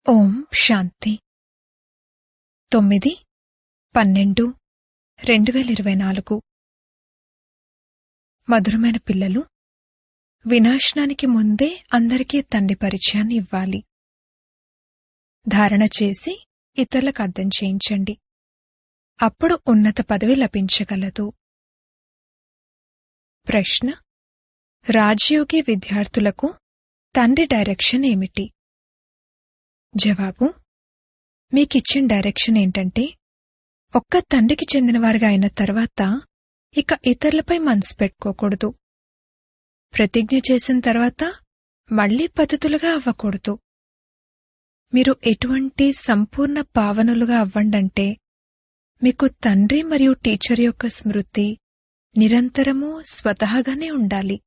ఓం శాంతి 9/12/2024 మధురమైన పిల్లలు, వినాశనానికి ముందే అందరికీ తండ్రి పరిచయాన్ని ఇవ్వాలి. ధారణ చేసి ఇతరులకు అర్థం చేయించండి. అప్పుడు ఉన్నత పదవి లభించగలదు. ప్రశ్న: రాజయోగి విద్యార్థులకు తండ్రి డైరెక్షన్ ఏమిటి? జవాబు: మీకిచ్చిన డైరెక్షన్ ఏంటంటే, ఒక్క తండ్రికి చెందినవారుగా అయిన తర్వాత ఇక ఇతరులపై మనసు పెట్టుకోకూడదు. ప్రతిజ్ఞ చేసిన తర్వాత మళ్లీ పతితులుగా అవ్వకూడదు. మీరు ఎటువంటి సంపూర్ణ పావనులుగా అవ్వండంటే, మీకు తండ్రి మరియు టీచర్ యొక్క స్మృతి నిరంతరము స్వతహాగానే ఉండాలి.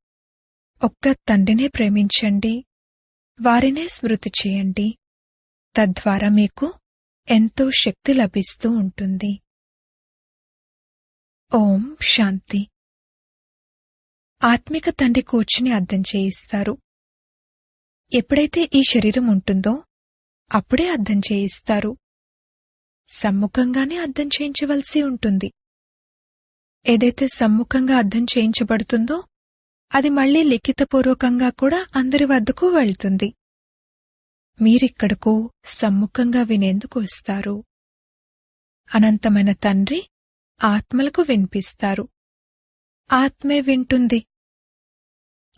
ఒక్క తండ్రినే ప్రేమించండి, వారినే స్మృతి చేయండి. తద్వారా మీకు ఎంతో శక్తి లభిస్తూ ఉంటుంది. ఓం శాంతి. ఆత్మిక తండ్రి కూర్చుని అర్థం చేయిస్తారు. ఎప్పుడైతే ఈ శరీరం ఉంటుందో అప్పుడే అర్థం చేయిస్తారు. సమ్ముఖంగానే అర్థం చేయించవలసి ఉంటుంది. ఏదైతే సమ్ముఖంగా అర్థం చేయించబడుతుందో అది మళ్లీ లిఖితపూర్వకంగా కూడా అందరి వద్దకు వెళ్తుంది. మీరిక్కడకు సమ్ముఖంగా వినేందుకు వస్తారు. అనంతమైన తండ్రి ఆత్మలకు వినిపిస్తారు. ఆత్మే వింటుంది.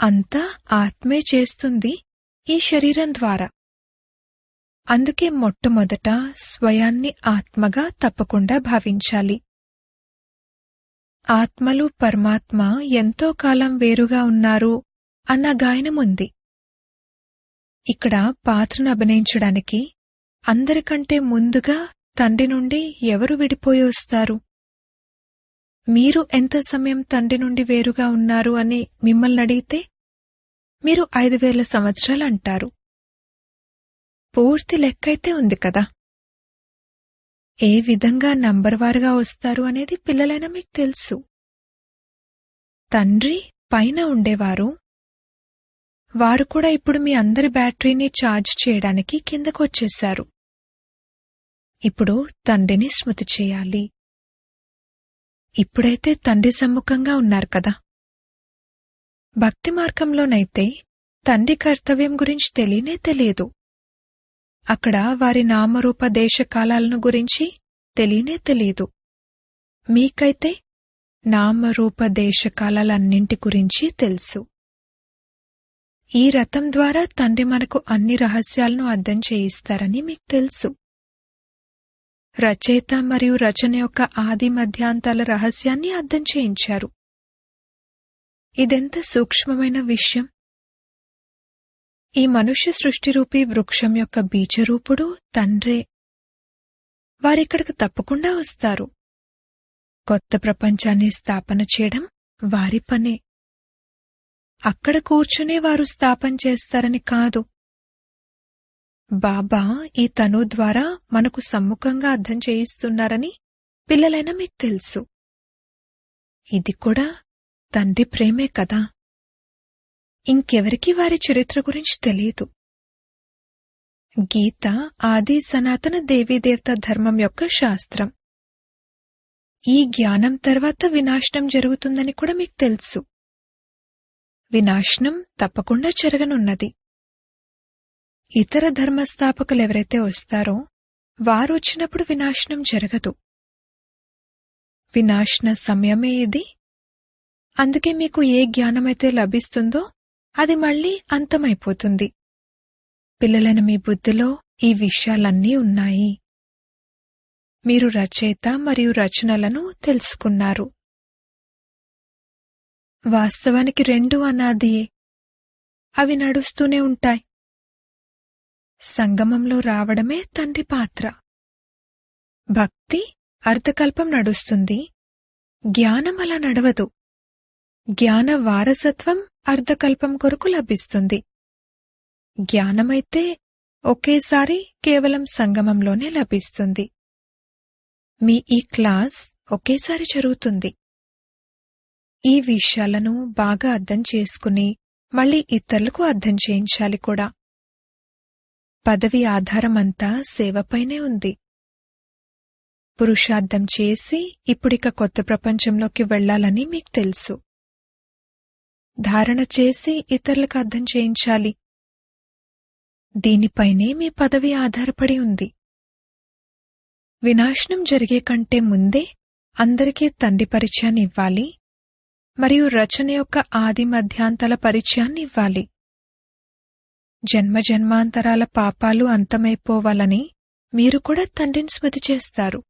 అంతా ఆత్మే చేస్తుంది ఈ శరీరం ద్వారా. అందుకే మొట్టమొదట స్వయాన్ని ఆత్మగా తప్పకుండా భావించాలి. ఆత్మలు పరమాత్మ ఎంతో కాలం వేరుగా ఉన్నారు అన్న గాయనముంది. ఇక్కడ పాత్రను అభినయించడానికి అందరికంటే ముందుగా తండ్రి నుండి ఎవరు విడిపోయి వస్తారు? మీరు ఎంత సమయం తండ్రి నుండి వేరుగా ఉన్నారు అని మిమ్మల్ని అడిగితే మీరు 5000 సంవత్సరాలు అంటారు. పూర్తి లెక్కైతే ఉంది కదా. ఏ విధంగా నంబర్వారుగా వస్తారు అనేది పిల్లలైన మీకు తెలుసు. తండ్రి పైన ఉండేవారు. వారు కూడా ఇప్పుడు మీ అందరి బ్యాటరీని ఛార్జ్ చేయడానికి కిందకొచ్చేశారు. ఇప్పుడు తండ్రిని స్మృతి చేయాలి. ఇప్పుడైతే తండ్రి సమ్ముఖంగా ఉన్నారు కదా. భక్తి మార్గంలోనైతే తండ్రి కర్తవ్యం గురించి తెలియదు. అక్కడ వారి నామరూప దేశకాలాలను గురించి తెలియదు. మీకైతే నామరూప దేశకాలన్నింటి గురించి తెలుసు. ఈ రథం ద్వారా తండ్రి మనకు అన్ని రహస్యాలను అర్థం చేయిస్తారని మీకు తెలుసు. రచయిత మరియు రచన యొక్క ఆది మధ్యాంతాల రహస్యాన్ని అర్థం చేయించారు. ఇదెంత సూక్ష్మమైన విషయం! ఈ మనుష్య సృష్టిరూపీ వృక్షం యొక్క బీజరూపుడు తండ్రే. వారిక్కడికి తప్పకుండా వస్తారు. కొత్త ప్రపంచాన్ని స్థాపన చేయడం వారి పనే. అక్కడ కూర్చునే వారు స్థాపన చేస్తారని కాదు. బాబా ఈ తను ద్వారా మనకు సమ్ముఖంగా అర్థం చేయిస్తున్నారని పిల్లలైన మీకు తెలుసు. ఇది కూడా తండ్రి ప్రేమే కదా. ఇంకెవరికీ వారి చరిత్ర గురించి తెలియదు. గీత ఆది సనాతన దేవీదేవత ధర్మం యొక్క శాస్త్రం. ఈ జ్ఞానం తర్వాత వినాశనం జరుగుతుందని కూడా మీకు తెలుసు. వినాశనం తప్పకుండా జరగనున్నది. ఇతర ధర్మస్థాపకులెవరైతే వస్తారో వారు వచ్చినప్పుడు వినాశనం జరగదు. వినాశన సమయమే ఇది. అందుకే మీకు ఏ జ్ఞానమైతే లభిస్తుందో అది మళ్లీ అంతమైపోతుంది. పిల్లలైన మీ బుద్ధిలో ఈ విషయాలన్నీ ఉన్నాయి. మీరు రచయిత మరియు రచనలను తెలుసుకున్నారు. వాస్తవానికి రెండు అనాదియే. అవి నడుస్తూనే ఉంటాయి. సంగమంలో రావడమే తండ్రి పాత్ర. భక్తి అర్ధకల్పం నడుస్తుంది. జ్ఞానం అలా నడవదు. జ్ఞాన వారసత్వం అర్ధకల్పం కొరకు లభిస్తుంది. జ్ఞానమైతే ఒకేసారి కేవలం సంగమంలోనే లభిస్తుంది. మీ ఈ క్లాస్ ఒకేసారి జరుగుతుంది. ఈ విషయాలను బాగా అర్థం చేసుకుని మళ్లీ ఇతరులకు అర్థం చేయించాలి కూడా. పదవి ఆధారమంతా సేవపైనే ఉంది. పురుషార్థం చేసి ఇప్పుడిక కొత్త ప్రపంచంలోకి వెళ్లాలని మీకు తెలుసు. ధారణ చేసి ఇతరులకు అర్థం చేయించాలి. దీనిపైనే మీ పదవి ఆధారపడి ఉంది. వినాశనం జరిగే కంటే ముందే అందరికీ తండ్రి పరిచయాన్ని ఇవ్వాలి మరియు రచన యొక్క ఆది మధ్యాంతాల పరిచయాన్ని ఇవ్వాలి. జన్మజన్మాంతరాల పాపాలు అంతమైపోవాలని మీరు కూడా తండ్రిని స్మృతి చేస్తారు.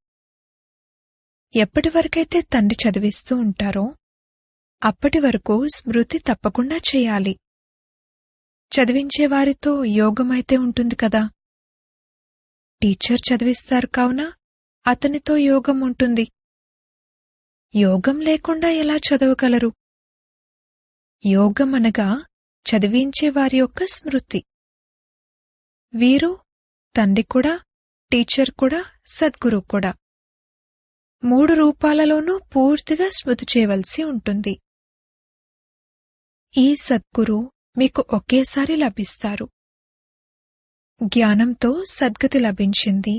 ఎప్పటి వరకైతే తండ్రి చదివిస్తూ ఉంటారో అప్పటి వరకు స్మృతి తప్పకుండా చేయాలి. చదివించేవారితో యోగమైతే ఉంటుంది కదా. టీచర్ చదివిస్తారు కావున అతనితో యోగం ఉంటుంది. యోగం లేకుండా ఎలా చదవగలరు? యోగం అనగా చదివించేవారి యొక్క స్మృతి. వీరు తండ్రి కూడా, టీచర్ కూడా, సద్గురు కూడా 3 రూపాలలోనూ పూర్తిగా స్మృతి చేయవలసి ఉంటుంది. ఈ సద్గురు మీకు ఒకేసారి లభిస్తారు. జ్ఞానంతో సద్గతి లభించింది.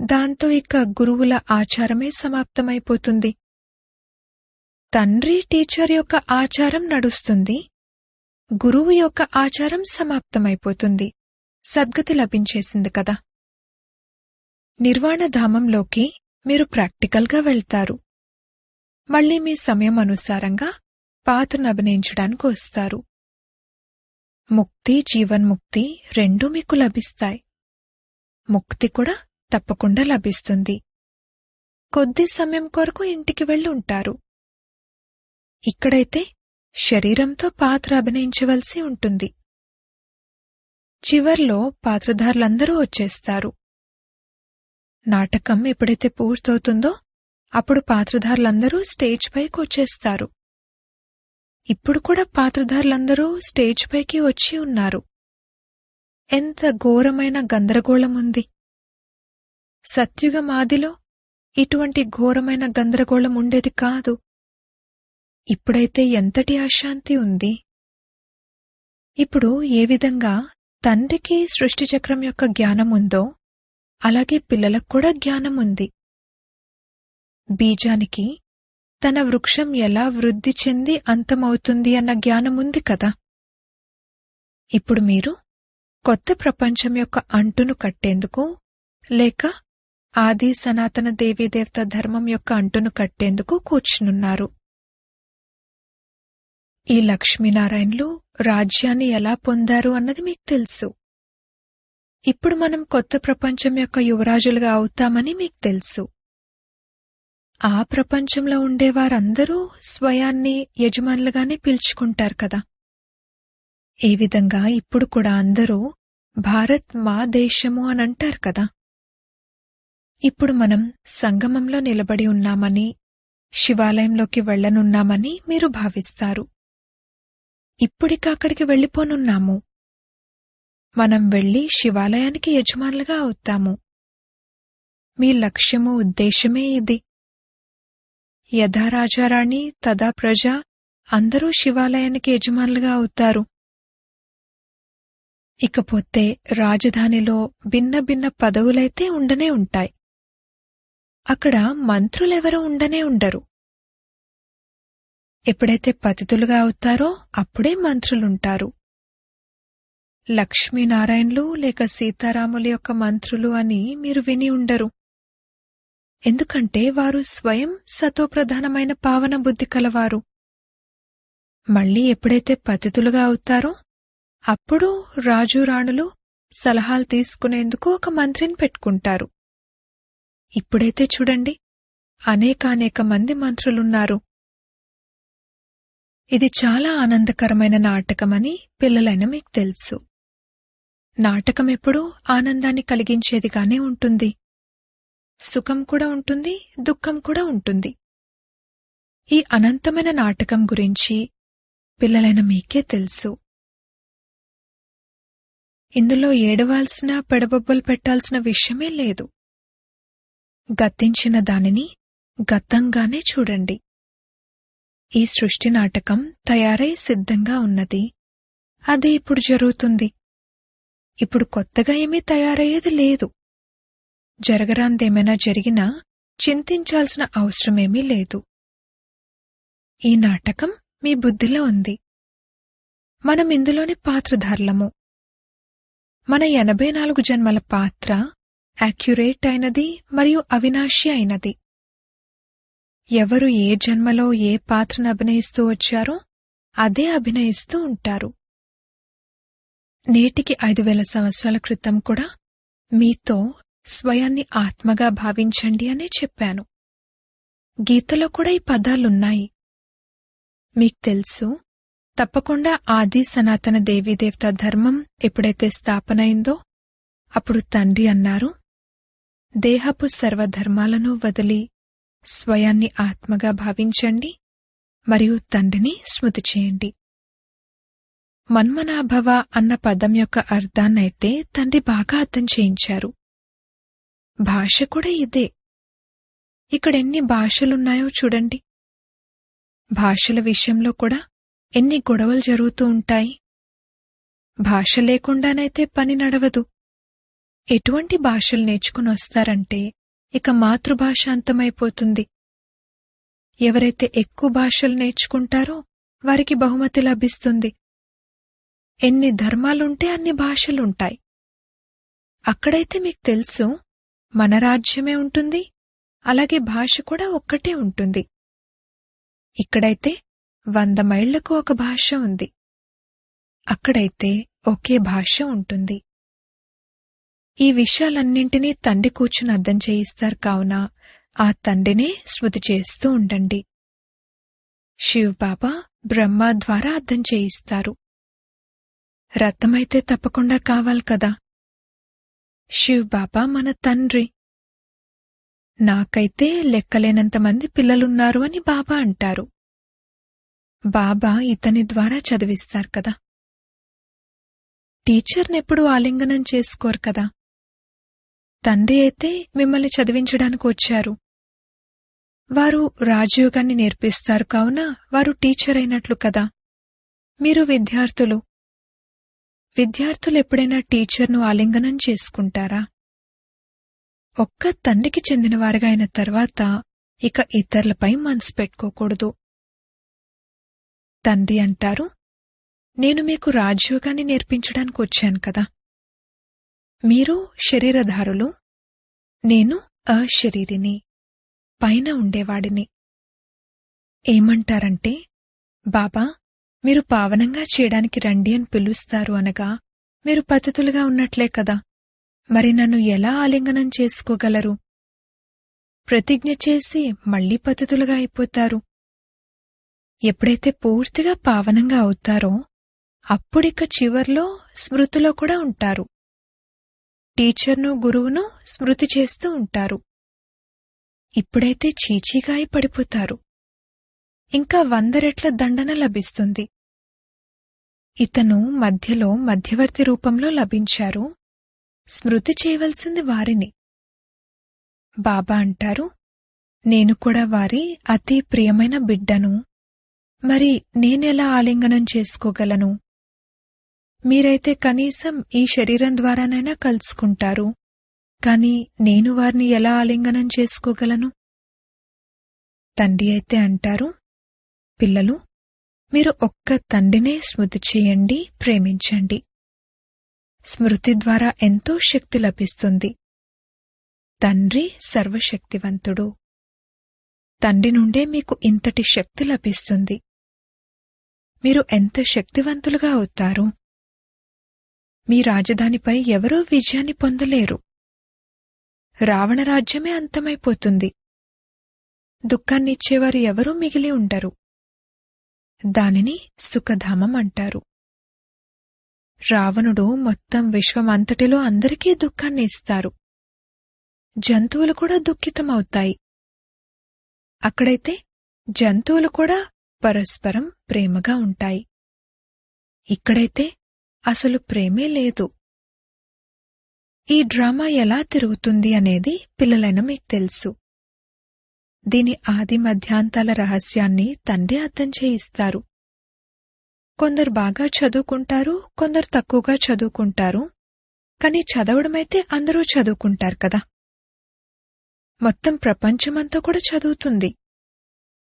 దాంతో ఇక గురువుల ఆచారమే సమాప్తమైపోతుంది. తండ్రి టీచర్ యొక్క ఆచారం నడుస్తుంది. గురువు యొక్క ఆచారం సమాప్తమైపోతుంది. సద్గతి లభించేసింది కదా. నిర్వాణధామంలోకి మీరు ప్రాక్టికల్గా వెళ్తారు. మళ్లీ మీ సమయం అనుసారంగా పాత్రను అభినయించడానికి వస్తారు. ముక్తి, జీవన్ముక్తి రెండూ మీకు లభిస్తాయి. ముక్తి కూడా తప్పకుండా లభిస్తుంది. కొద్ది సమయం కొరకు ఇంటికి వెళ్ళి ఉంటారు. ఇక్కడైతే శరీరంతో పాత్ర అభినయించవలసి ఉంటుంది. చివర్లో పాత్రధారులందరూ వచ్చేస్తారు. నాటకం ఎప్పుడైతే పూర్తవుతుందో అప్పుడు పాత్రధారులందరూ స్టేజ్ పైకి వచ్చేస్తారు. ఇప్పుడు కూడా పాత్రధారులందరూ స్టేజ్ పైకి వచ్చి ఉన్నారు. ఎంత ఘోరమైన గందరగోళం ఉంది. సత్యుగం ఆదిలో ఇటువంటి ఘోరమైన గందరగోళం ఉండేది కాదు. ఇప్పుడైతే ఎంతటి అశాంతి ఉంది. ఇప్పుడు ఏ విధంగా తండ్రికి సృష్టిచక్రం యొక్క జ్ఞానం ఉందో అలాగే పిల్లలకు కూడా జ్ఞానం ఉంది. బీజానికి తన వృక్షం ఎలా వృద్ధి చెంది అంతమవుతుంది అన్న జ్ఞానం ఉంది కదా. ఇప్పుడు మీరు కొత్త ప్రపంచం యొక్క అంటును కట్టేందుకు లేక ఆది సనాతన దేవీదేవత ధర్మం యొక్క అంటును కట్టేందుకు కూర్చునున్నారు. ఈ లక్ష్మీనారాయణులు రాజ్యాన్ని ఎలా పొందారు అన్నది మీకు తెలుసు. ఇప్పుడు మనం కొత్త ప్రపంచం యొక్క యువరాజులుగా అవుతామని మీకు తెలుసు. ఆ ప్రపంచంలో ఉండేవారందరూ స్వయాన్ని యజమానులుగానే పిలుచుకుంటారు కదా. ఏ విధంగా ఇప్పుడు కూడా అందరూ భారత్ మా దేశము అని అంటారు కదా. ఇప్పుడు మనం సంగమంలో నిలబడి ఉన్నామని, శివాలయంలోకి వెళ్లనున్నామని మీరు భావిస్తారు. ఇప్పుడిక అక్కడికి వెళ్లిపోనున్నాము. మనం వెళ్లి శివాలయానికి యజమానులుగా అవుతాము. మీ లక్ష్యము, ఉద్దేశమే ఇది. యథా రాజారాణి తదా ప్రజ అందరూ శివాలయానికి యజమానులుగా అవుతారు. ఇకపోతే రాజధానిలో భిన్న భిన్న పదవులైతే ఉండనే ఉంటాయి. అక్కడ మంత్రులెవరూ ఉండనే ఉండరు. ఎప్పుడైతే పతితులుగా అవుతారో అప్పుడే మంత్రులుంటారు. లక్ష్మీనారాయణులు లేక సీతారాముల యొక్క మంత్రులు అని మీరు విని ఉండరు. ఎందుకంటే వారు స్వయం సతోప్రధానమైన పావన బుద్ధి కలవారు. మళ్లీ ఎప్పుడైతే పతితులుగా అవుతారో అప్పుడు రాజు రాణులు సలహాలు తీసుకునేందుకు ఒక మంత్రిని పెట్టుకుంటారు. ఇప్పుడైతే చూడండి, అనేకానేక మంది మంత్రులున్నారు. ఇది చాలా ఆనందకరమైన నాటకమని పిల్లలైన మీకు తెలుసు. నాటకం ఎప్పుడూ ఆనందాన్ని కలిగించేదిగానే ఉంటుంది. సుఖం కూడా ఉంటుంది, దుఃఖం కూడా ఉంటుంది. ఈ అనంతమైన నాటకం గురించి పిల్లలైన మీకే తెలుసు. ఇందులో ఏడవాల్సిన, పెడబొబ్బలు పెట్టాల్సిన విషయమే లేదు. గతించిన దానిని గతంగానే చూడండి. ఈ సృష్టి నాటకం తయారై సిద్ధంగా ఉన్నది. అదే ఇప్పుడు జరుగుతుంది. ఇప్పుడు కొత్తగా ఏమీ తయారయ్యేది లేదు. జరగరాందేమైనా జరిగినా చింతించాల్సిన అవసరమేమీ లేదు. ఈ నాటకం మీ బుద్ధిలో ఉంది. మనం ఇందులోని పాత్రధారులము. మన 84 జన్మల పాత్ర యాక్యురేట్ అయినది మరియు అవినాశి అయినది. ఎవరు ఏ జన్మలో ఏ పాత్రను అభినయిస్తూ వచ్చారో అదే అభినయిస్తూ ఉంటారు. నేటికి 5000 సంవత్సరాల క్రితం కూడా మీతో స్వయాన్ని ఆత్మగా భావించండి అనే చెప్పాను. గీతలో కూడా ఈ పదాలున్నాయి. మీకు తెలుసు, తప్పకుండా ఆది సనాతన దేవీదేవతా ధర్మం ఎప్పుడైతే స్థాపనైందో అప్పుడు తండ్రి అన్నారు, దేహపు సర్వధర్మాలను వదిలి స్వయాన్ని ఆత్మగా భావించండి మరియు తండ్రిని స్మృతి చేయండి. మన్మనాభవ అన్న పదం యొక్క అర్థాన్నైతే తండ్రి బాగా అర్థం చేయించారు. భాష కూడా ఇదే. ఇక్కడెన్ని భాషలున్నాయో చూడండి. భాషల విషయంలో కూడా ఎన్ని గొడవలు జరుగుతూ ఉంటాయి. భాష లేకుండానైతే పని నడవదు. ఎటువంటి భాషలు నేర్చుకుని వస్తారంటే ఇక మాతృభాష అంతమైపోతుంది. ఎవరైతే ఎక్కువ భాషలు నేర్చుకుంటారో వారికి బహుమతి లభిస్తుంది. ఎన్ని ధర్మాలుంటే అన్ని భాషలుంటాయి. అక్కడైతే మీకు తెలుసు, మన రాజ్యమే ఉంటుంది, అలాగే భాష కూడా ఒక్కటే ఉంటుంది. ఇక్కడైతే 100 మైళ్లకు ఒక భాష ఉంది. అక్కడైతే ఒకే భాష ఉంటుంది. ఈ విషయాలన్నింటినీ తండ్రి కూర్చుని అర్థం చేయిస్తారు. కావున ఆ తండ్రినే స్మృతి చేస్తూ ఉండండి. శివ్ బాబా బ్రహ్మ ద్వారా అర్థం చేయిస్తారు. రథమైతే తప్పకుండా కావాలి కదా. శివ్ బాబా మన తండ్రి. నాకైతే లెక్కలేనంతమంది పిల్లలున్నారు అని బాబా అంటారు. బాబా ఇతని ద్వారా చదివిస్తారు కదా. టీచర్నెప్పుడు ఆలింగనం చేసుకోరు కదా. తండ్రి అయితే మిమ్మల్ని చదివించడానికి వచ్చారు. వారు రాజయోగాన్ని నేర్పిస్తారు. కావున వారు టీచర్ అయినట్లు కదా. మీరు విద్యార్థులు. విద్యార్థులు ఎప్పుడైనా టీచర్ను ఆలింగనం చేసుకుంటారా? ఒక్క తండ్రికి చెందినవారుగా అయిన తర్వాత ఇక ఇతరులపై మనసు పెట్టుకోకూడదు. తండ్రి అంటారు, నేను మీకు రాజయోగాన్ని నేర్పించడానికి వచ్చాను కదా. మీరు శరీరధారులు, నేను అశరీరిని, పైన ఉండేవాడిని. ఏమంటారంటే, బాబా మీరు పావనంగా చేయడానికి రండి అని పిలుస్తారు అనగా మీరు పతితులుగా ఉన్నట్లే కదా. మరి నన్ను ఎలా ఆలింగనం చేసుకోగలరు? ప్రతిజ్ఞ చేసి మళ్లీ పతితులుగా అయిపోతారు. ఎప్పుడైతే పూర్తిగా పావనంగా అవుతారో అప్పుడిక చివర్లో స్మృతిలో కూడా ఉంటారు. టీచర్ను గురువును స్మృతి చేస్తూ ఉంటారు. ఇప్పుడైతే చీచీగాయి పడిపోతారు. ఇంకా 100 రెట్ల దండన లభిస్తుంది. ఇతను మధ్యలో మధ్యవర్తి రూపంలో లభించారు. స్మృతి చేయవలసింది వారిని. బాబా అంటారు, నేను కూడా వారి అతి ప్రియమైన బిడ్డను. మరి నేనెలా ఆలింగనం చేసుకోగలను? మీరైతే కనీసం ఈ శరీరం ద్వారానైనా కలుసుకుంటారు. కాని నేను వారిని ఎలా ఆలింగనం చేసుకోగలను? తండ్రి అయితే అంటారు, పిల్లలు, మీరు ఒక్క తండ్రినే స్మృతి చేయండి, ప్రేమించండి. స్మృతి ద్వారా ఎంతో శక్తి లభిస్తుంది. తండ్రి సర్వశక్తివంతుడు. తండ్రి నుండే మీకు ఇంతటి శక్తి లభిస్తుంది. మీరు ఎంత శక్తివంతులుగా అవుతారు. మీ రాజధానిపై ఎవరూ విజయాన్ని పొందలేరు. రావణ రాజ్యమే అంతమైపోతుంది. దుఃఖాన్నిచ్చేవారు ఎవరూ మిగిలి ఉండరు. దానిని సుఖధామం అంటారు. రావణుడు మొత్తం విశ్వమంతటిలో అందరికీ దుఃఖాన్ని ఇస్తారు. జంతువులు కూడా దుఃఖితమవుతాయి. అక్కడైతే జంతువులు కూడా పరస్పరం ప్రేమగా ఉంటాయి. ఇక్కడైతే అసలు ప్రేమే లేదు. ఈ డ్రామా ఎలా తిరుగుతుంది అనేది పిల్లలైన మీకు తెలుసు. దీని ఆది మధ్యాంతాల రహస్యాన్ని తండ్రి అర్థం చేయిస్తారు. కొందరు బాగా చదువుకుంటారు, కొందరు తక్కువగా చదువుకుంటారు, కానీ చదవడమైతే అందరూ చదువుకుంటారు కదా. మొత్తం ప్రపంచమంతా కూడా చదువుతుంది,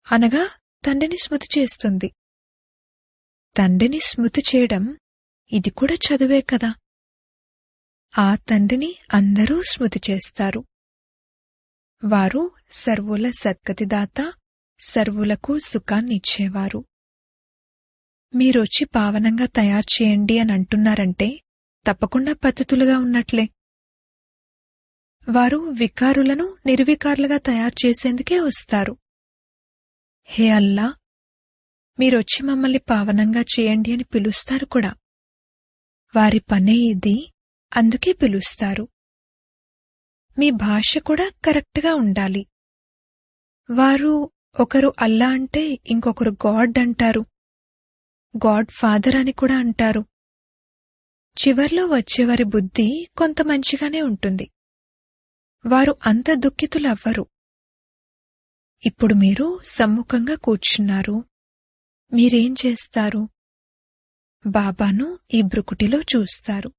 అనగా తండ్రిని స్మృతి చేస్తుంది. తండ్రిని స్మృతి చేయడం ఇది కూడా చదువే కదా. ఆ తండ్రిని అందరూ స్మృతి చేస్తారు. వారు సర్వుల సద్గతిదాత, సర్వులకు సుఖాన్నిచ్చేవారు. మీరొచ్చి పావనంగా తయారు చేయండి అని అంటున్నారంటే తప్పకుండా పద్ధతులుగా ఉన్నట్లే. వారు వికారులను నిర్వికారులుగా తయారు చేసేందుకే వస్తారు. హే అల్లా, మీరొచ్చి మమ్మల్ని పావనంగా చేయండి అని పిలుస్తారు కూడా. వారి పనే ఇది, అందుకే పిలుస్తారు. మీ భాష కూడా కరెక్ట్గా ఉండాలి. వారు ఒకరు అల్లా అంటే ఇంకొకరు గాడ్ అంటారు, గాడ్ ఫాదర్ అని కూడా అంటారు. చివర్లో వచ్చేవారి బుద్ధి కొంత మంచిగానే ఉంటుంది. వారు అంత దుఃఖితులవ్వరు. ఇప్పుడు మీరు సమ్ముఖంగా కూర్చున్నారు. మీరేం చేస్తారు? బాబాను ఈ బ్రుకుటిలో చూస్తారు.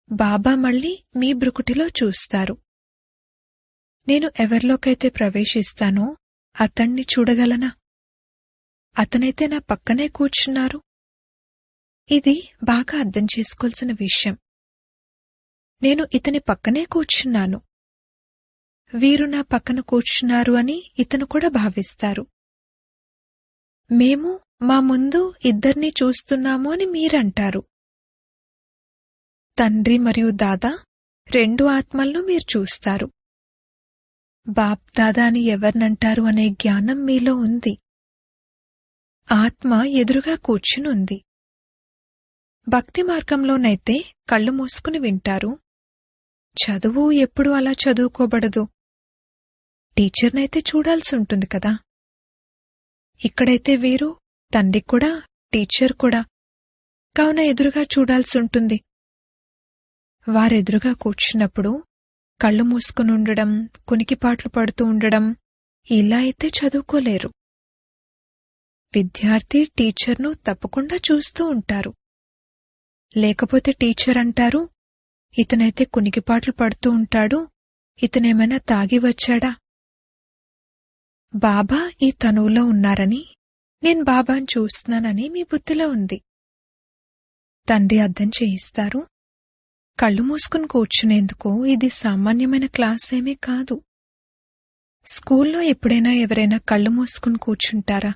బాబా మళ్ళీ మీ బ్రుకుటిలో చూస్తారు. నేను ఎవరిలోకైతే ప్రవేశిస్తానో అతణ్ణి చూడగలనా? అతనైతే నా పక్కనే కూర్చున్నారు. ఇది బాగా అర్థం చేసుకోవాల్సిన విషయం. నేను ఇతని పక్కనే కూర్చున్నాను, వీరు నా పక్కన కూర్చున్నారు అని ఇతను కూడా భావిస్తారు. మేము మా ముందు ఇద్దరినీ చూస్తున్నాము అని మీరంటారు. తండ్రి మరియు దాదా రెండు ఆత్మలను మీరు చూస్తారు. బాప్ దాదా అని ఎవరినంటారు అనే జ్ఞానం మీలో ఉంది. ఆత్మ ఎదురుగా కూర్చునుంది. భక్తి మార్గంలోనైతే కళ్ళు మూసుకుని వింటారు. చదువు ఎప్పుడూ అలా చదువుకోబడదు. టీచర్నైతే చూడాల్సి ఉంటుంది కదా. ఇక్కడైతే వీరు తండ్రి కూడా టీచర్ కూడా, కావున ఎదురుగా చూడాల్సి ఉంటుంది. వారెదురుగా కూర్చున్నప్పుడు కళ్ళు మూసుకుని ఉండడం, కునికిపాట్లు పడుతూ ఉండడం, ఇలా అయితే చదువుకోలేరు. విద్యార్థి టీచర్ను తప్పకుండా చూస్తూ ఉంటారు. లేకపోతే టీచర్ అంటారు, ఇతనైతే కునికిపాట్లు పడుతూ ఉంటాడు, ఇతనేమైనా తాగి వచ్చాడా? బాబా ఈ తనువులో ఉన్నారని, నేను బాబాను చూస్తున్నానని మీ బుద్ధిలో ఉంది. తండ్రి అర్థం చేయిస్తారు. కళ్ళు మూసుకుని కూర్చునేందుకు ఇది సామాన్యమైన క్లాస్ ఏమీ కాదు. స్కూల్లో ఎప్పుడైనా ఎవరైనా కళ్ళు మూసుకుని కూర్చుంటారా?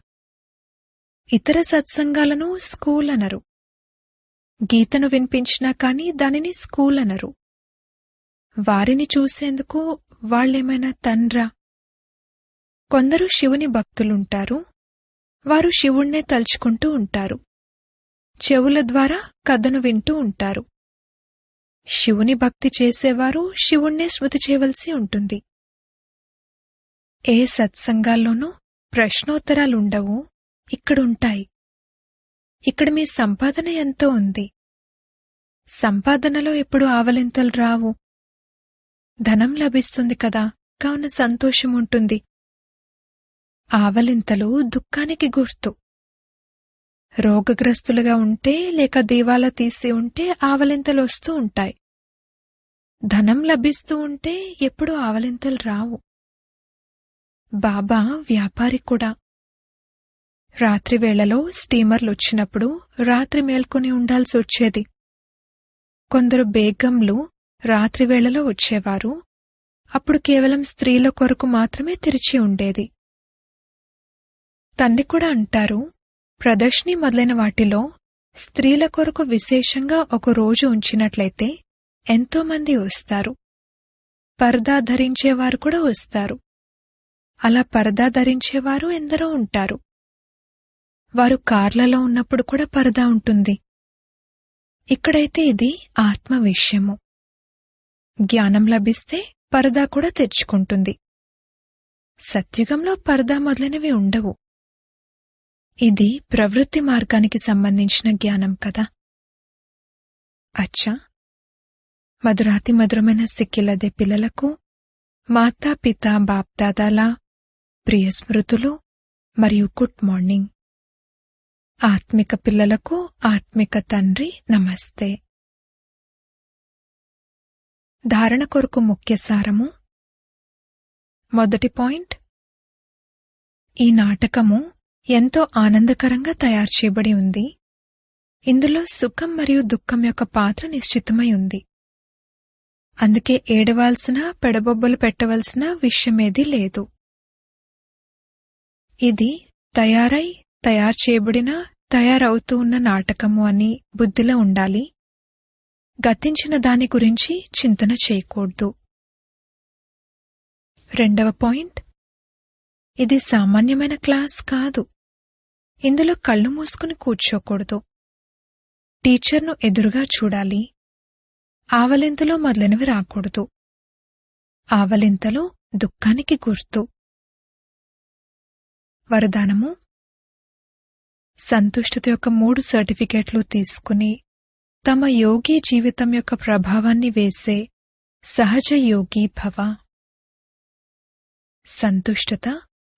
ఇతర సత్సంగాలను స్కూల్ అనరు. గీతను వినిపించినా కాని దానిని స్కూల్ అనరు. వారిని చూసేందుకు వాళ్లేమైనా తండ్రా? కొందరు శివుని భక్తులుంటారు. వారు శివుణ్ణే తలుచుకుంటూ ఉంటారు. చెవుల ద్వారా కథను వింటూ ఉంటారు. శివుని భక్తి చేసేవారు శివుణ్ణే స్మృతి చేయవలసి ఉంటుంది. ఏ సత్సంగాల్లోనూ ప్రశ్నోత్తరాలుండవు, ఇక్కడుంటాయి. ఇక్కడ మీ సంపాదన ఎంతో ఉంది. సంపాదనలో ఎప్పుడు ఆవలింతలు రావు. ధనం లభిస్తుంది కదా, కావున సంతోషం ఉంటుంది. ఆవలింతలు దుఃఖానికి గుర్తు. రోగగ్రస్తులుగా ఉంటే లేక దీవాలా తీసి ఉంటే ఆవలింతలు వస్తూ ఉంటాయి. ధనం లభిస్తూ ఉంటే ఎప్పుడూ ఆవలింతలు రావు. బాబా వ్యాపారి కూడా. రాత్రివేళలో స్టీమర్లొచ్చినప్పుడు రాత్రి మేల్కొని ఉండాల్సి వచ్చేది. కొందరు బేగంలు రాత్రివేళలో వచ్చేవారు. అప్పుడు కేవలం స్త్రీల కొరకు మాత్రమే తెరిచి ఉండేది. తండ్రి కూడా అంటారు, ప్రదర్శని మొదలైన వాటిలో స్త్రీల కొరకు విశేషంగా ఒక రోజు ఉంచినట్లయితే ఎంతోమంది వస్తారు. పరదా ధరించేవారు కూడా వస్తారు. అలా పరదా ధరించేవారు ఎందరో ఉంటారు. వారు కార్లలో ఉన్నప్పుడు కూడా పరదా ఉంటుంది. ఇక్కడైతే ఇది ఆత్మ విషయము. జ్ఞానం లభిస్తే పరదా కూడా తెరుచుకుంటుంది. సత్యుగంలో పరదా మొదలైనవి ఉండవు. ఇది ప్రవృత్తి మార్గానికి సంబంధించిన జ్ఞానం కదా. అచ్చా, మధురాతి మధురమైన సిక్కిలదే పిల్లలకు మాతాపితా బాప్దాదాల ప్రియ స్మృతులు మరియు గుడ్ మార్నింగ్. ఆత్మిక పిల్లలకు ఆత్మిక తండ్రి నమస్తే. ధారణ కొరకు ముఖ్య సారము. మొదటి పాయింట్, ఈ నాటకము ఎంతో ఆనందకరంగా తయారు చేయబడి ఉంది. ఇందులో సుఖం మరియు దుఃఖం యొక్క పాత్ర నిశ్చితమై ఉంది. అందుకే ఏడవాల్సిన, పెడబొబ్బలు పెట్టవలసిన విషయమేదీ లేదు. ఇది తయారు చేయబడిన, తయారవుతూ ఉన్న నాటకము అని బుద్ధిలో ఉండాలి. గతించిన దాని గురించి చింతన చేయకూడదు. రెండవ పాయింట్, ఇది సామాన్యమైన క్లాస్ కాదు. ఇందులో కళ్ళు మూసుకుని కూర్చోకూడదు. టీచర్ను ఎదురుగా చూడాలి. ఆవలింతలో మొదలైనవి రాకూడదు. ఆవలింతలో దుఃఖానికి గుర్తు. వరదానము: సంతుష్టత యొక్క 3 సర్టిఫికెట్లు తీసుకుని తమ యోగి జీవితం యొక్క ప్రభావాన్ని వేసే సహజ యోగి భవ. సంతుష్టత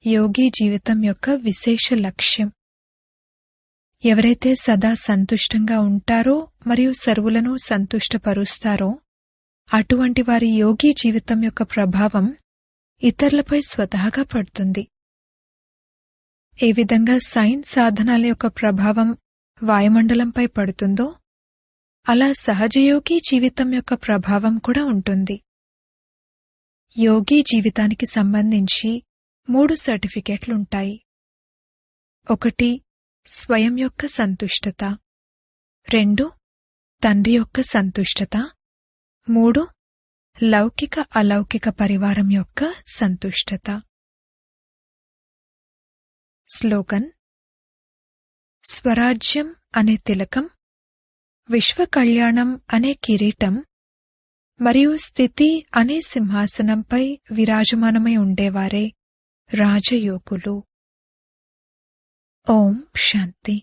యోగి జీవితం యొక్క విశేష లక్ష్యం. ఎవరైతే సదా సంతుష్టంగా ఉంటారో మరియు సర్వులను సంతుష్టపరుస్తారో అటువంటి వారి యోగి జీవితం యొక్క ప్రభావం ఇతరులపై స్వతహాగా పడుతుంది. ఏ విధంగా సైన్స్ సాధనాల యొక్క ప్రభావం వాయుమండలంపై పడుతుందో అలా సహజయోగి జీవితం యొక్క ప్రభావం కూడా ఉంటుంది. యోగి జీవితానికి సంబంధించి 3 సర్టిఫికెట్లుంటాయి. 1 స్వయం యొక్క సంతుష్టత, 2 తండ్రి యొక్క సంతుష్టత, 3 లౌకిక అలౌకిక పరివారం యొక్క సంతుష్టత. స్లోగన్: స్వరాజ్యం అనే తిలకం, విశ్వ కళ్యాణం అనే కిరీటం మరియు స్థితి అనే సింహాసనంపై విరాజమానమై ఉండేవారే రాజయోగులు. ఓం శాంతి.